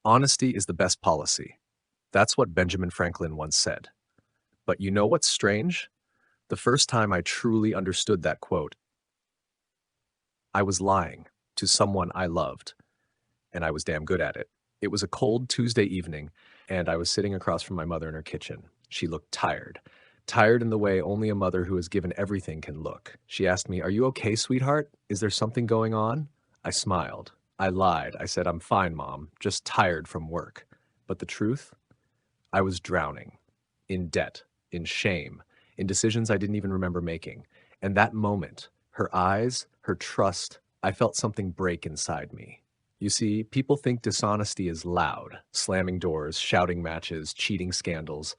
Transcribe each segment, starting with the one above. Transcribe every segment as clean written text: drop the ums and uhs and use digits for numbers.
Honesty is the best policy. That's what Benjamin Franklin once said. But you know what's strange? The first time I truly understood that quote, I was lying to someone I loved, and I was damn good at it. It was a cold Tuesday evening, and I was sitting across from my mother in her kitchen. She looked tired. Tired in the way only a mother who has given everything can look. She asked me, "Are you okay, sweetheart? Is there something going on?" I smiled. I lied. I said, "I'm fine, Mom, just tired from work." But the truth? I was drowning. In debt, in shame, in decisions I didn't even remember making. And that moment, her eyes, her trust, I felt something break inside me. You see, people think dishonesty is loud, slamming doors, shouting matches, cheating scandals,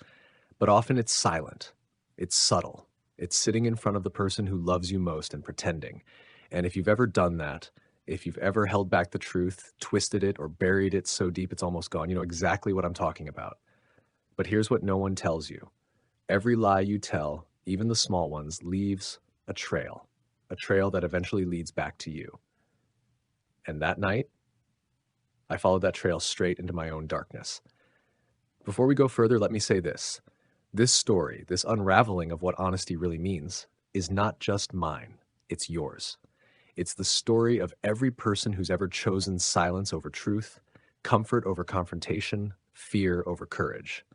but often it's silent. It's subtle. It's sitting in front of the person who loves you most and pretending. And if you've ever done that, if you've ever held back the truth, twisted it, or buried it so deep it's almost gone, you know exactly what I'm talking about. But here's what no one tells you. Every lie you tell, even the small ones, leaves a trail that eventually leads back to you. And that night, I followed that trail straight into my own darkness. Before we go further, let me say this. This story, this unraveling of what honesty really means, is not just mine, it's yours. It's the story of every person who's ever chosen silence over truth, comfort over confrontation, fear over courage.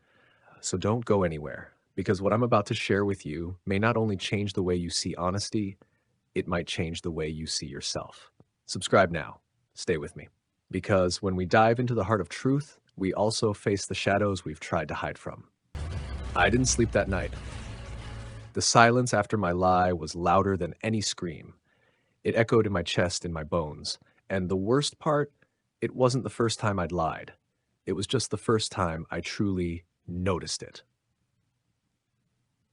So don't go anywhere, because what I'm about to share with you may not only change the way you see honesty, it might change the way you see yourself. Subscribe now. Stay with me. Because when we dive into the heart of truth, we also face the shadows we've tried to hide from. I didn't sleep that night. The silence after my lie was louder than any scream. It echoed in my chest, in my bones. And the worst part, it wasn't the first time I'd lied. It was just the first time I truly noticed it.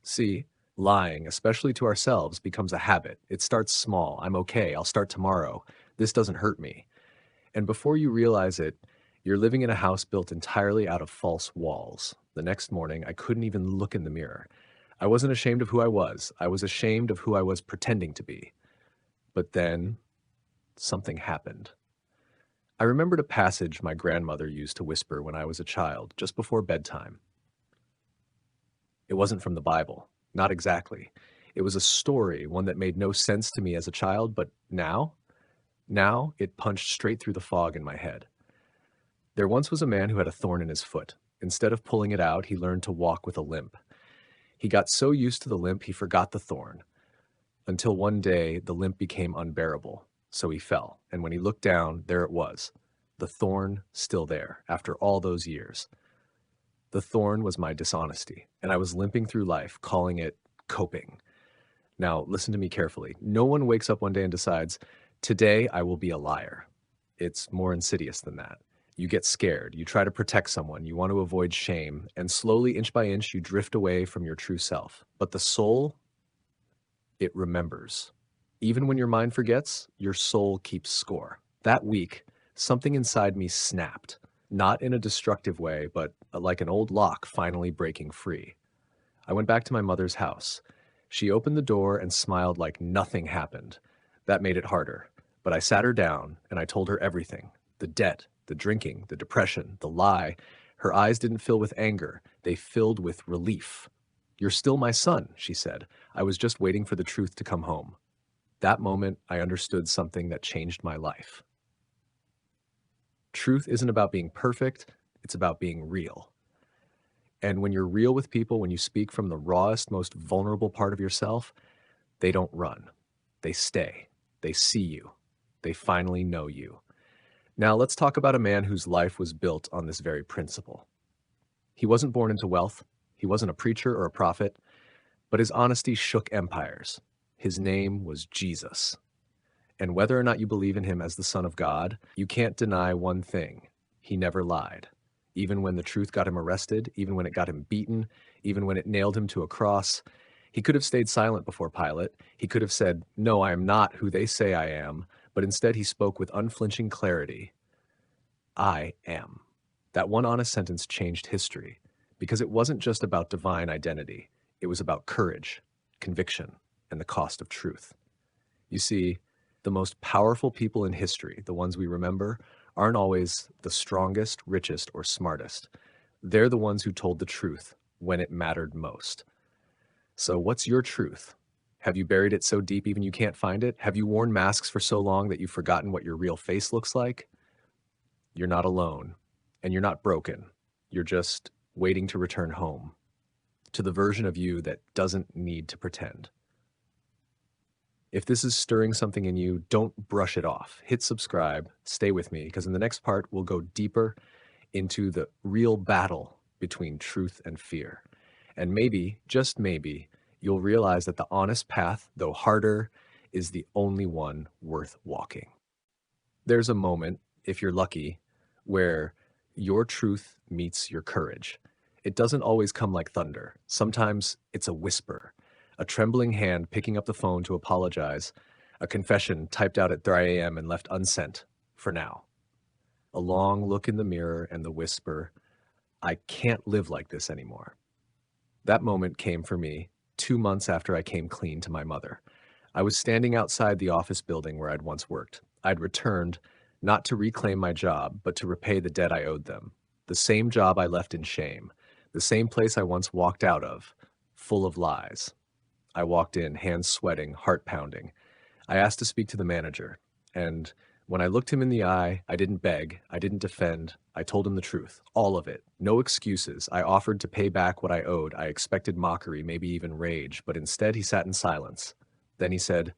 See, lying, especially to ourselves, becomes a habit. It starts small. I'm okay. I'll start tomorrow. This doesn't hurt me. And before you realize it, you're living in a house built entirely out of false walls. The next morning, I couldn't even look in the mirror. I wasn't ashamed of who I was ashamed of who I was pretending to be. But then, something happened. I remembered a passage my grandmother used to whisper when I was a child, just before bedtime. It wasn't from the Bible, not exactly. It was a story, one that made no sense to me as a child, but now it punched straight through the fog in my head. There once was a man who had a thorn in his foot. Instead of pulling it out, he learned to walk with a limp. He got so used to the limp, he forgot the thorn, until one day the limp became unbearable. So he fell, and when he looked down, there it was, the thorn still there, after all those years. The thorn was my dishonesty, and I was limping through life, calling it coping. Now, listen to me carefully. No one wakes up one day and decides, today I will be a liar. It's more insidious than that. You get scared, you try to protect someone, you want to avoid shame, and slowly, inch by inch, you drift away from your true self. But the soul, it remembers. Even when your mind forgets, your soul keeps score. That week, something inside me snapped. Not in a destructive way, but like an old lock finally breaking free. I went back to my mother's house. She opened the door and smiled like nothing happened. That made it harder. But I sat her down and I told her everything. The debt, the drinking, the depression, the lie. Her eyes didn't fill with anger. They filled with relief. "You're still my son," she said. "I was just waiting for the truth to come home." That moment, I understood something that changed my life. Truth isn't about being perfect, it's about being real. And when you're real with people, when you speak from the rawest, most vulnerable part of yourself, they don't run. They stay. They see you. They finally know you. Now, let's talk about a man whose life was built on this very principle. He wasn't born into wealth. He wasn't a preacher or a prophet, but his honesty shook empires. His name was Jesus. And whether or not you believe in him as the Son of God, you can't deny one thing. He never lied. Even when the truth got him arrested, even when it got him beaten, even when it nailed him to a cross, he could have stayed silent before Pilate. He could have said, "No, I am not who they say I am," but instead he spoke with unflinching clarity, "I am." That one honest sentence changed history, because it wasn't just about divine identity. It was about courage, conviction, and the cost of truth. You see, the most powerful people in history, the ones we remember, aren't always the strongest, richest, or smartest. They're the ones who told the truth when it mattered most. So, what's your truth? Have you buried it so deep even you can't find it? Have you worn masks for so long that you've forgotten what your real face looks like? You're not alone, and you're not broken. You're just waiting to return home, to the version of you that doesn't need to pretend. If this is stirring something in you, don't brush it off. Hit subscribe, stay with me, because in the next part, we'll go deeper into the real battle between truth and fear. And maybe, just maybe, you'll realize that the honest path, though harder, is the only one worth walking. There's a moment, if you're lucky, where your truth meets your courage. It doesn't always come like thunder. Sometimes it's a whisper, a trembling hand picking up the phone to apologize, a confession typed out at 3 a.m. and left unsent for now. A long look in the mirror and the whisper, I can't live like this anymore. That moment came for me 2 months after I came clean to my mother. I was standing outside the office building where I'd once worked. I'd returned, not to reclaim my job, but to repay the debt I owed them. The same job I left in shame. The same place I once walked out of, full of lies. I walked in, hands sweating, heart pounding. I asked to speak to the manager, and when I looked him in the eye, I didn't beg, I didn't defend, I told him the truth, all of it, no excuses. I offered to pay back what I owed. I expected mockery, maybe even rage, but instead he sat in silence. Then he said,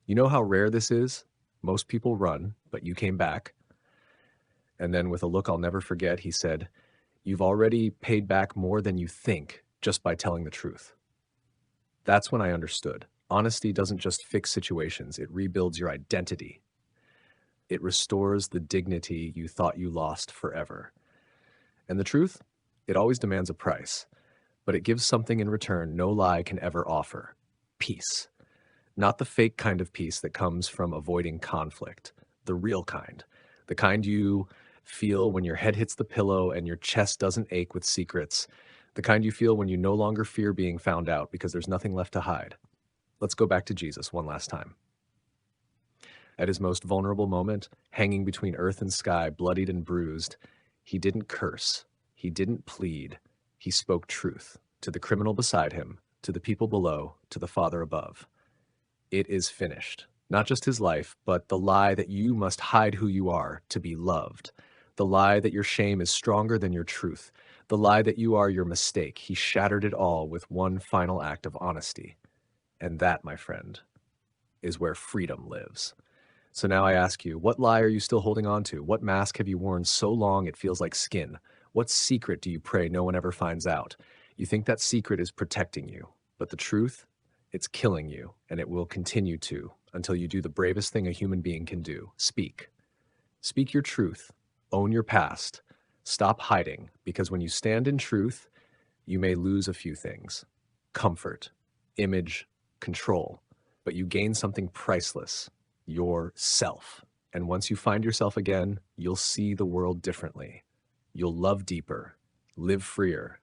you know how rare this is? Most people run, but you came back. And then with a look I'll never forget, he said, you've already paid back more than you think just by telling the truth. That's when I understood. Honesty doesn't just fix situations, it rebuilds your identity. It restores the dignity you thought you lost forever. And the truth? It always demands a price, but it gives something in return no lie can ever offer. Peace. Not the fake kind of peace that comes from avoiding conflict, the real kind. The kind you feel when your head hits the pillow and your chest doesn't ache with secrets. The kind you feel when you no longer fear being found out because there's nothing left to hide. Let's go back to Jesus one last time. At his most vulnerable moment, hanging between earth and sky, bloodied and bruised, he didn't curse. He didn't plead. He spoke truth to the criminal beside him, to the people below, to the Father above. It is finished. Not just his life, but the lie that you must hide who you are to be loved. The lie that your shame is stronger than your truth. The lie that you are your mistake. He shattered it all with one final act of honesty. And that, my friend, is where freedom lives. So now I ask you, what lie are you still holding on to? What mask have you worn so long it feels like skin? What secret do you pray no one ever finds out? You think that secret is protecting you, but the truth, it's killing you, and it will continue to until you do the bravest thing a human being can do. Speak. Speak your truth. Own your past. Stop hiding, because when you stand in truth, you may lose a few things. Comfort, image, control, but you gain something priceless, yourself. And once you find yourself again, you'll see the world differently. You'll love deeper, live freer,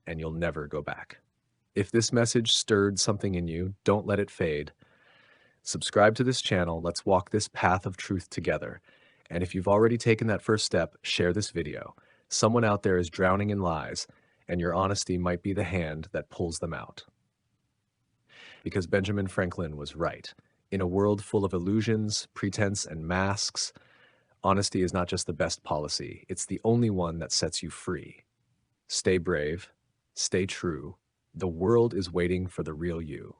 and you'll never go back. If this message stirred something in you, don't let it fade. Subscribe to this channel. Let's walk this path of truth together. And if you've already taken that first step, share this video. Someone out there is drowning in lies, and your honesty might be the hand that pulls them out. Because Benjamin Franklin was right. In a world full of illusions, pretense, and masks, honesty is not just the best policy, it's the only one that sets you free. Stay brave, stay true. The world is waiting for the real you.